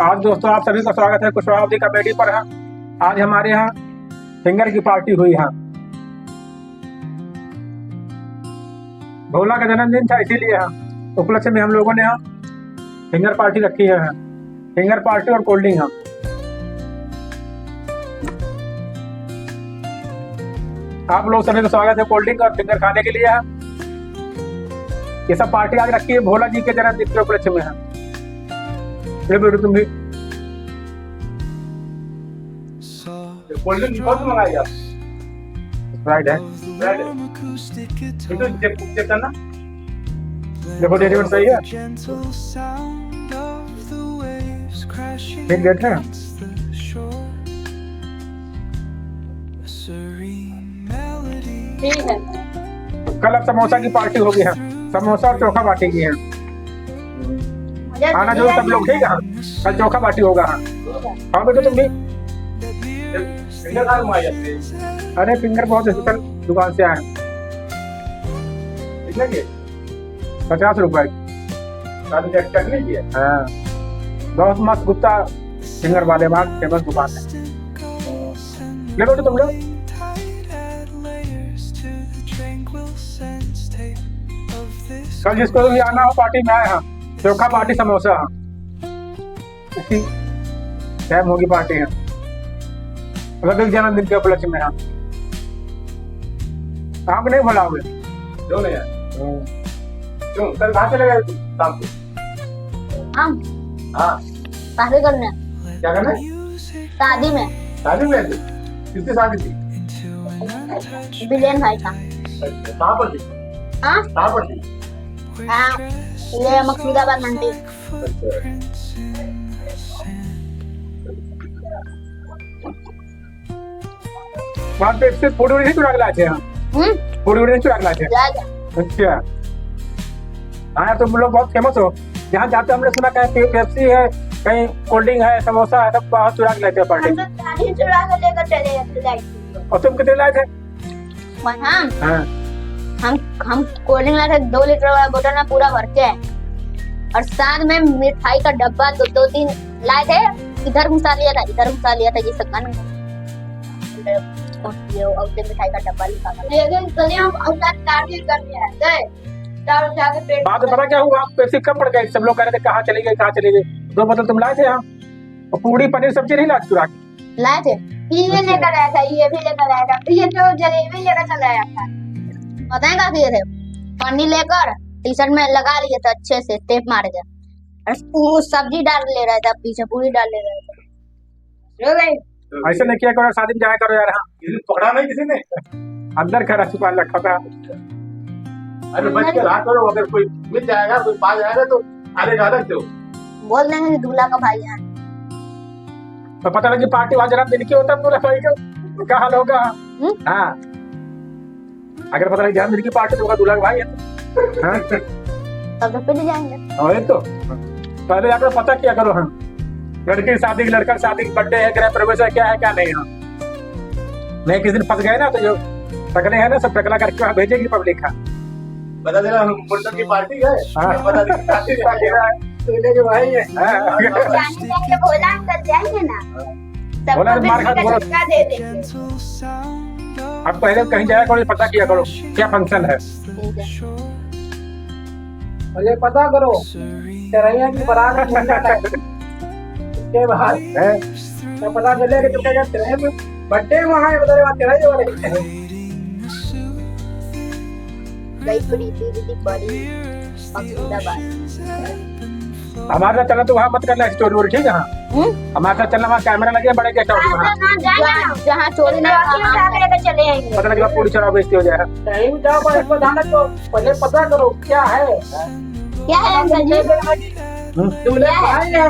आज दोस्तों आप सभी का स्वागत है कुशवाहा अवधी कमेटी पर। है आज हमारे यहाँ फिंगर की पार्टी हुई है। भोला का जन्मदिन था, इसीलिए उपलक्ष्य में हम लोगों ने यहाँ फिंगर पार्टी रखी है। फिंगर पार्टी और कोल्ड ड्रिंक है। आप लोग सभी का स्वागत है कोल्ड ड्रिंक और फिंगर खाने के लिए है। ये सब पार्टी आज रखी है भोला जी के जन्मदिन के उपलक्ष्य में है। तुम भी कोल्ड ड्रिंक कौन मंगाएगा? स्प्राइट है, स्प्राइट है। तो चेक करना, देखो डेट सही है। ठीक डेट है। ठीक है। कल अब समोसा की पार्टी होगी है। समोसा और चोखा बाटी की है। आना जो सब लोग, ठीक है। कल चोखा बाटी होगा। हाँ बेटा तुम भी फिंगर अरे फिंगर बहुत स्पेशल दुकान से आए। 50 रुपए। हाँ बहुत मस्त गुप्ता फिंगर वाले बाग फेमस दुकान है। ले लो तुम लोग। कल जिसको भी आना हो पार्टी में आए। हाँ चोखा बाटी समोसा इसी टाइम होगी पार्टी है। रवि जन्मदिन के उपलक्ष्य में। आप नहीं भुलाओगे क्यों नहीं? क्यों कल कहाँ चले गए शाम को? हम हाँ शादी करने। क्या करना? शादी में। शादी में थी? किसकी शादी थी? बिलेन भाई का। कहाँ पर थी? हाँ कहाँ पर थी? हाँ ये मकसूदाबाद मंडी। वहाँ पे से फोटो नहीं चुरा के लाए थे। हाँ फोटो नहीं चुरा के लाए थे। अच्छा हाँ तुम लोग बहुत फेमस हो। जहाँ जाते हमने सुना कहीं पेप्सी है, कहीं कोल्ड ड्रिंक है, समोसा है, सब बहुत चुरा के लाते हैं पार्टी। चुरा के लेकर चले जाते। और तुम कितने लाए थे? हम कोल्ड ड्रिंक लाए थे 2 लीटर वाला बोतल में पूरा भर के, और साथ में मिठाई का डब्बा 2-3 लाए थे। इधर घुसा लिया था ये सब मिठाई का डब्बा बात पता क्या हुआ? पेप्सी कम पड़ गई। सब लोग कह रहे थे कहाँ चले गए 2 बोतल तुम लाए थे यहाँ। और पूरी पनीर सब्जी नहीं लाए चुरा के लाए थे। ये लेकर आया था, ये भी लेकर आया था, ये तो जलेबी लेकर चला आया था। पता है क्या किए थे? पनीर लेकर टी शर्ट में लगा लिए थे, अच्छे से टेप मार के, और सब्जी डाल ले रहा था, पीछे पूरी डाल ले रहा था। ऐसे नहीं किया करो, शादी में जाया करो यार। हाँ पकड़ा नहीं किसी ने? अंदर खड़ा छुपा रखा था। अरे बच के रहा करो, अगर कोई मिल जाएगा, कोई पा जाएगा तो आगे ज्यादा क्यों बोल देंगे कि दूल्हा का भाई है। तो पता लगी पार्टी वहाँ जन्मदिन की होता है दूल्हा भाई का क्या हाल होगा? हाँ अगर पता लगी जन्मदिन की पार्टी होगा दूल्हा का भाई है तब तो पिट जाएंगे। और तो पहले जाकर पता किया करो। हाँ लड़की की शादी, लड़का की शादी, बर्थडे है, गृह प्रवेश है, क्या है क्या नहीं। हाँ नहीं किसी दिन फंस गए ना तो जो टकले है ना सब टकला करके वहाँ भेजेगी पब्लिक। हाँ बता देना मुंडन की पार्टी है। हाँ बता देना दूल्हे के भाई है। भोला अंकल जाएंगे ना, भोला मार खा बोलो। अब पहले कहीं जाया करो, पता किया करो क्या फंक्शन है। ये पता करो चरैया की बारात के बाहर है तो पता चले कि तुमने चरैया में बर्थडे वहाँ है, बता रहे चरैया वाले हमारे साथ चलना तो वहाँ मत करना स्टोरी वोरी, ठीक है? हाँ हमारे साथ चलना, वहाँ कैमरा लगे बड़े गेस्ट हाउस में। जहाँ चोरी ना चले आएंगे। पता लगे पूरी चढ़ाव बेइज्जती हो जाए। कहीं भी जाओ पर इसमें ध्यान रखो, पहले पता करो क्या है अंकल जी? दूल्हे भाई है,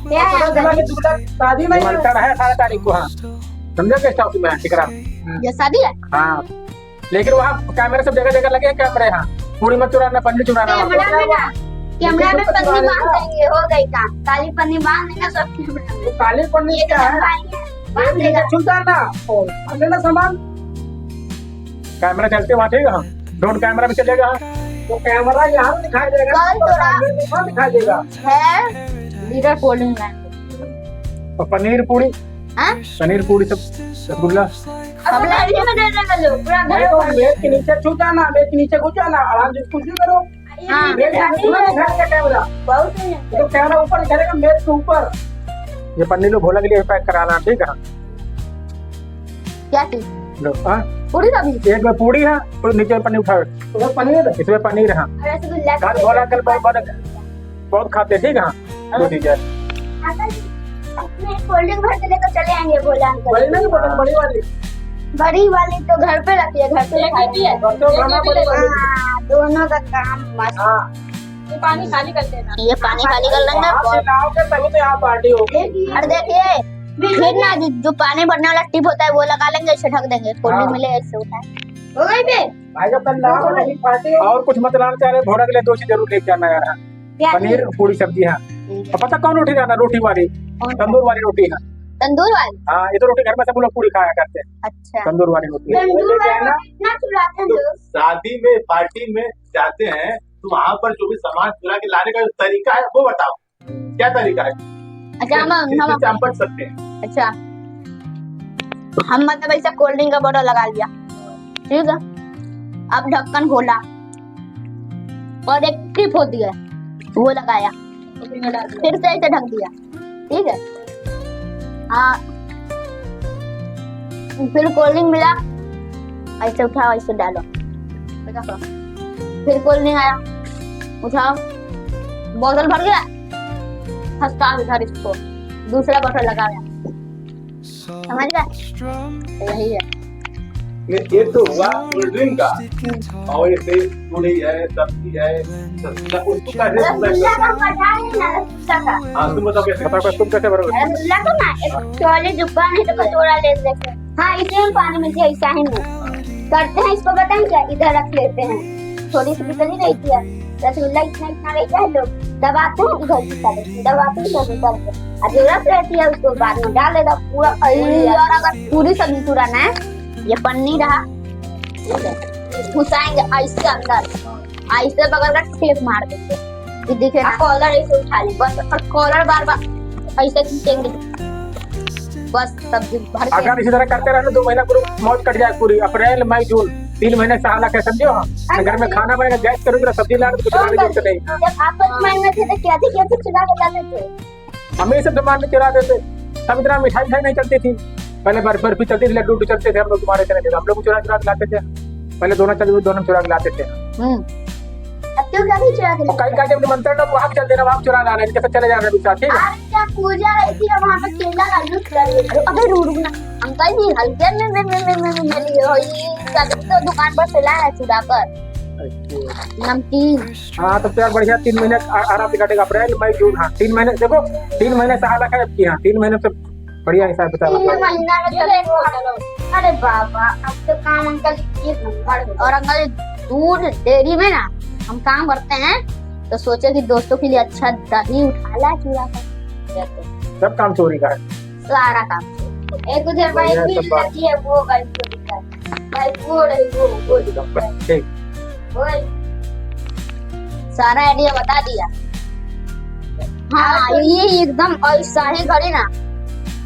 क्या है अंकल जी? शादी में निमंत्रण है 18 तारीख को। हाँ समझो गेस्ट हाउस में टिकरा। ये शादी है? हाँ लेकिन वहाँ कैमरे सब जगह जगह लगे हैं कैमरे। हाँ पूरी मत चुराना, पन्नी चुराना। कैमरा में पन्नी बांध देंगे, हो गई काम। काली पन्नी बांध देंगे सब कैमरा में। काली पन्नी क्या है? बांध देगा छूटा ना और लेना सामान। कैमरा चलते वहाँ, ठीक है? ड्रोन कैमरा भी चलेगा। तो कैमरा यहाँ दिखाई देगा, दिखाई देगा है लीडर कोल्ड ड्रिंक और पनीर पूरी, हाँ पनीर पूरी सब रसगुल्ला। अब लड़की में दे देंगे लोग पूरा नहीं घर तो बेड के नीचे छू जाना, बेड के नीचे घुस जाना, आराम से कुछ भी करो। हाँ बेड के नीचे घुस जाना, कैमरा बहुत है तो कैमरा ऊपर करेगा, मेज के ऊपर। ये पनीर लो भोला के लिए पैक कराना, ठीक है? क्या चीज लो हाँ, पूरी सब्जी एक में पूरी है और नीचे में पनीर उठाओ, उधर पनीर है। इसमें पनीर है। रसगुल्ला आज भोला कल बहुत खाते, ठीक है? दो चीजें। अपने कोल्ड ड्रिंक भर के लेकर चले आएंगे बोला अंकल। बड़ी नहीं बोतल, बड़ी वाली। बड़ी वाली तो घर पे रखी है, घर पे रखी है। तो खाना बड़ी वाली। हाँ, दोनों का काम मस्त। हाँ, ये पानी खाली कर देना, ये पानी खाली कर लेंगे। वहाँ से लाओगे तभी तो यहाँ पार्टी होगी। और देखिए फिर ना जो पानी भरने वाला टिप होता है वो लगा लेंगे, इसे ढक देंगे, कोल्ड ड्रिंक मिले ऐसे होता है। हो गई बे भाई जब कल लाओगे तभी पार्टी होगी। और कुछ मत लाना चाह रहे, भोला के लिए दो चीज जरूर लेके आना यार। क्या पनीर पूरी सब्जी है। और पता कौन रोटी लाना? रोटी वाली, कौन? तंदूर वाली रोटी है। तंदूर वाली? हाँ, ये तो रोटी घर में सब लोग पूरी खाया करते हैं। अच्छा तंदूर वाली रोटी है। तंदूर वाला कितना चुराते हैं लोग? शादी में पार्टी में जाते हैं तो वहाँ पर जो भी सामान चुरा के लाने का जो तरीका है वो बताओ, क्या तरीका है? अच्छा हम बच सकते हैं। अच्छा हम मतलब ऐसा कोल्ड ड्रिंक का बोतल लगा लिया, ठीक है? अब ढक्कन खोला और एक टिप होती है वो लगाया, फिर से ऐसे ढक दिया, ठीक है? हाँ फिर कोल्ड ड्रिंक मिला, ऐसे उठाओ, ऐसे डालो, फिर कोल्ड ड्रिंक आया, उठाओ, बोतल भर गया, खसका इधर इसको, दूसरा बोतल लगाया, समझ गए? यही है। ये तो हुआ कोल्ड ड्रिंक का, और ये फिर पूरी है, सब्जी है, उसको कैसे रसगुल्ला का पता नहीं ना, रसगुल्ला का। हाँ तुम बताओ कैसे? बताओ तुम कैसे भरोगे? रसगुल्ला का ना एक चौले दुकान है तो कटोरा ले लेते हैं। हाँ इसे हम पानी में से ऐसा ही वो करते हैं, इसको बताएं क्या? इधर रख लेते हैं, थोड़ी सी निकली रहती है रसगुल्ला, इतना इतना रहता है, लोग दबाते हैं, इधर दबाते हैं, इधर करके अब जो रस रहती है उसको बाद में डाल देगा पूरा। और अगर पूरी सब्जी चुराना है, ये पन्नी रहा, ठीक है? घुसाएंगे ऐसे अंदर, ऐसे बगल का टेप मार देंगे, ये दिखे ना, कॉलर ऐसे उठा ले बस, और कॉलर बार बार ऐसे खींचेंगे बस, सब्जी भर के। अगर इसी तरह करते रहे 2 महीना पूरी मौज कट जाए पूरी। अप्रैल मई जून 3 महीने सहाला के समझो। हम घर में खाना बनेगा, गैस करोगे तो सब्जी लाने कुछ लाने की जरूरत नहीं। जब आपस में थे तो क्या थे चुरा के लाते थे, हमें सब सामान में चुरा देते। तब इतना मिठाई नहीं चलती थी, पहले बर्फी चलती थी, लड्डू चलते थे, हम लोग तुम्हारे चले थे, हम लोग चुरा के लाते थे। पहले दोनों चलते, दोनों चुरा के लाते थे। अब क्यों क्या नहीं चुरा के और कहीं कहीं निमंत्रण हो वहाँ चल देना, वहाँ चुरा लाना, इनके साथ चले जाना दूसरा, ठीक है? आज क्या पूजा रहती है वहाँ पे केला का जूस कर रही है। अबे रुक ना अंकल जी, हल्के में मेरी तो दुकान पर से लाया चुरा कर नमकीन। हाँ तो यार बढ़िया, 3 महीने आराम से काटेगा, अप्रैल मई जून। हाँ 3 महीने, देखो 3 महीने सहाला का है, हाँ 3 महीने से बढ़िया हिसाब किताब। 3 महीना में चले। अरे बाबा अब तो काम अंकल एक नंबर। और अंकल दूध डेयरी में ना हम काम करते हैं तो सोचे कि दोस्तों के लिए अच्छा दही उठा ला चुरा कर, सब काम चोरी का है। सारा काम। एक उधर बाइक भी लगी है, वो बाइक चोरी कर, बाइक वो रही वो ठीक, सारा आइडिया बता दिया। हाँ ये एकदम ऐसा ही घड़ी ना,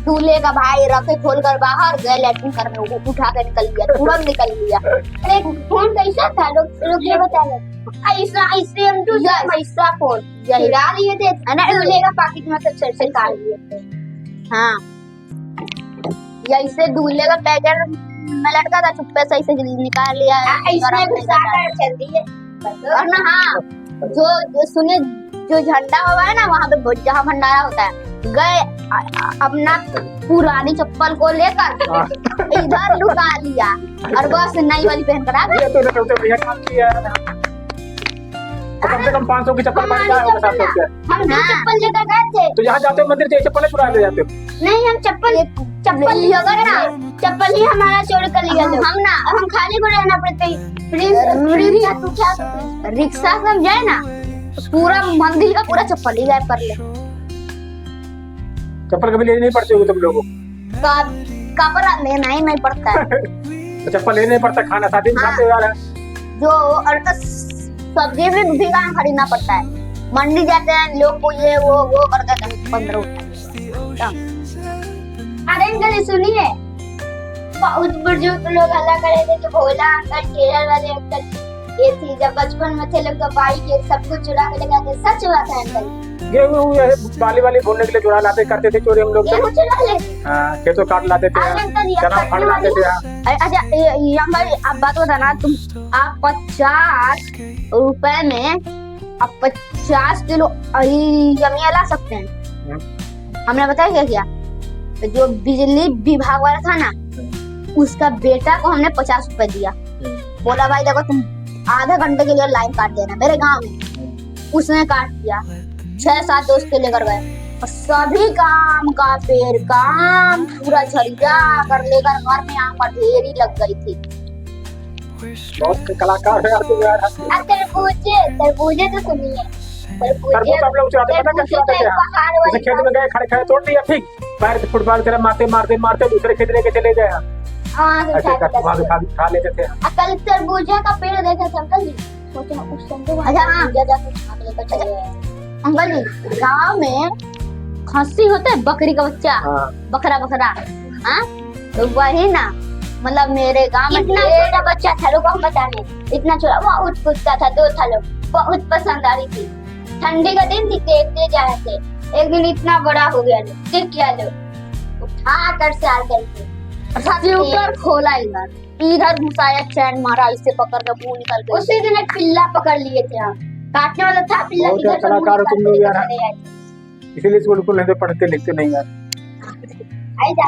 दूल्हे का भाई रखे खोल कर बाहर गए लैट्रिन करने, वो उठा के निकल लिया, तुरंत निकल लिया। अरे फोन कैसा था, लोग ये बता रहे ऐसा ऐसे हम तो ऐसा फोन यही ला लिए थे, है ना? दूल्हे का पैकेट में से काट लिए थे। हाँ ऐसे दूल्हे का पैकेट में लटका था, चुप्पे से ऐसे निकाल लिया, ऐसे घुसाकर चल दिए। और ना हाँ जो सुने जो झंडा हुआ है ना वहाँ पे जहाँ भंडारा होता है, गए अपना पुरानी चप्पल को लेकर इधर लुका लिया और बस नई वाली पहन कर आ गए। ये तो सबसे बढ़िया काम किया है। तो कम से कम 500 की चप्पल पहन के आए होगे, 700 के। हम दो चप्पल लेकर गए थे। तो यहाँ जाते हो मंदिर से चप्पल चुरा ले जाते हो? नहीं हम चप्पल लिया कर ना, चप्पल ही हमारा चोरी कर लिया। हम खाली को रहना पड़ता है, रिक्शा से हम जाए ना पूरा मंदिर का पूरा चप्पल ही गायब कर ले। चप्पल कभी लेनी नहीं पड़ती होगी तुम लोगों कपड़ा लेना ही नहीं पड़ता है। तो चप्पल लेना नहीं पड़ता, खाना शादी में खाते हो यार। जो और सब्जी भी खरीदना पड़ता है, मंडी जाते हैं लोग को ये वो करके 15 उठा एकदम। अरे अंकल सुनिए, बहुत बुजुर्ग लोग हल्ला कर रहे थे कि भोला अंकल, केरल वाले अंकल ये थी, जब बचपन में थे लोग तो बाइक ये सब कुछ चुरा के ले गए थे। सच बात है अंकल? गेहूं बाली वाली भूनने के लिए चुरा लाते करते थे चोरी हम लोग। गेहूं चुरा लेते? हाँ, खेतों काट लाते थे, अरे अंकल ये चना फाड़ लाते थे। अच्छा ये अंकल आप बात बताना, आप 50 रुपए में आप 50 किलो जमिया ला सकते हैं। हमने बताया क्या किया, तो जो बिजली विभाग वाला था ना, उसका बेटा को हमने 50 रुपए दिया। बोला भाई देखो तुम आधा घंटे के लिए लाइन काट देना मेरे गांव में। उसने काट दिया, 6-7 दोस्त के लेकर गए और सभी काम का पेड़ काम पूरा झरिया कर लेकर घर में आम का ढेरी लग गई थी। बहुत कलाकार है यार तू यार। तरबूजे तो सुनिए, तरबूज हम लोग चुराते, पता कैसे चुराते थे? जैसे खेत में गए, खड़े खड़े तोड़ दिया, ठीक पैर से फुटबॉल की तरह मारते मारते मारते दूसरे खेत लेके चले गए। ऐसे करके वहाँ से खा लेते थे। कल तरबूजा का पेड़ देखा था अंकल जी, सोचे उस समय अच्छा हाँ जाके छाप लेकर चले गए। अंकल जी गांव में खस्सी होता है, बकरी का बच्चा, बकरा हाँ, तो वही ना, मतलब मेरे गांव में इतना छोटा बच्चा था, लोग हम बताने इतना छोटा, बहुत कुत्ता था, 2 था, लोग बहुत पसंद आ रही थी। ठंडी का दिन थी, देखते जा रहे थे। एक दिन इतना बड़ा हो गया, देख क्या लोग उठा कर से आ गए, ऊपर खोला, इधर घुसाया, चैन मारा, इससे पकड़ कर मुंह निकल गया। उसी दिन एक पिल्ला पकड़ लिए थे हम, काटने वाला था पिल्ला, इधर से कलाकार तुम लोग यार, इसीलिए स्कूल को नहीं पढ़ते लिखते नहीं यार। आई जा